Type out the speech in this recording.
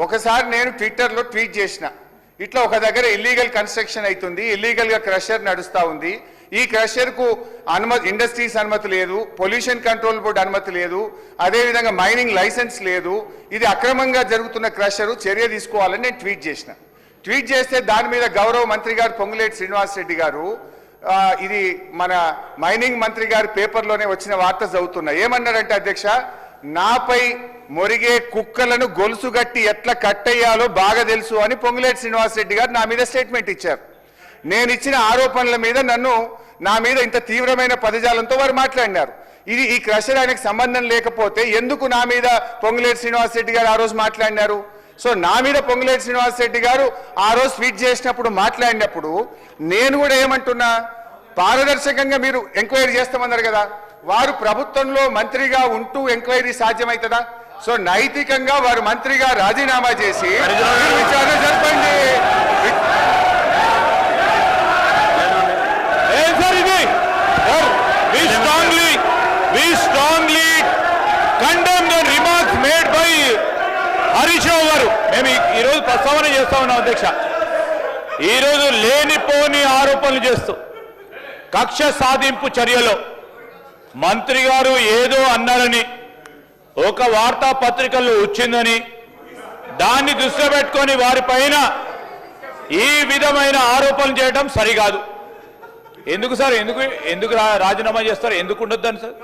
ఒకసారి నేను ట్విట్టర్లో ట్వీట్ చేసిన, ఇట్లా ఒక దగ్గర ఇల్లీగల్ కన్స్ట్రక్షన్ అవుతుంది, ఇల్లీగల్గా క్రషర్ నడుస్తూ ఉంది, ఈ క్రషర్కు అనుమతి, ఇండస్ట్రీస్ అనుమతి లేదు, పొల్యూషన్ కంట్రోల్ బోర్డు అనుమతి లేదు, అదేవిధంగా మైనింగ్ లైసెన్స్ లేదు, ఇది అక్రమంగా జరుగుతున్న క్రషరు, చర్య తీసుకోవాలని నేను ట్వీట్ చేసిన. ట్వీట్ చేస్తే దాని మీద గౌరవ మంత్రి గారు పొంగులేటి శ్రీనివాసరెడ్డి గారు, ఇది మన మైనింగ్ మంత్రి గారి పేపర్లోనే వచ్చిన వార్త చదువుతున్నా, ఏమన్నారంటే అధ్యక్ష, నాపై మొరిగే కుక్కలను గొలుసుగట్టి ఎట్లా కట్టేయాలో బాగా తెలుసు అని పొంగులేటి శ్రీనివాసరెడ్డి గారు నా మీద స్టేట్మెంట్ ఇచ్చారు. నేను ఇచ్చిన ఆరోపణల మీద నా మీద ఇంత తీవ్రమైన పదజాలంతో వారు మాట్లాడినారు. ఇది ఈ క్రషర్ ఆయనకు సంబంధం లేకపోతే ఎందుకు నా మీద పొంగులేటి శ్రీనివాసరెడ్డి గారు ఆ రోజు మాట్లాడినారు? సో నా మీద పొంగులేటి శ్రీనివాసరెడ్డి గారు ఆ రోజు ట్వీట్ చేసినప్పుడు మాట్లాడినప్పుడు నేను కూడా ఏమంటున్నా, పారదర్శకంగా మీరు ఎంక్వైరీ చేస్తామన్నారు కదా, వారు ప్రభుత్వంలో మంత్రిగా ఉంటూ ఎంక్వైరీ సాధ్యమవుతుందా? సో నైతికంగా వారు మంత్రిగా రాజీనామా చేసి విచారణ జరపండి. We strongly condemn the remarks made by Harish Rao గారు. మేము ఈరోజు ప్రస్తావన చేస్తా ఉన్నాం అధ్యక్ష. ఈరోజు లేనిపోని ఆరోపణలు చేస్తూ కక్ష సాధింపు చర్యలో మంత్రి గారు ఏదో అన్నారని ఒక వార్తాపత్రికల్లో వచ్చిందని దాన్ని దృష్టిలో పెట్టుకొని వారిపైన ఈ విధమైన ఆరోపణలు చేయడం సరికాదు. ఎందుకు సార్, ఎందుకు రాజీనామా చేస్తారు? ఎందుకు ఉండొద్దని సార్?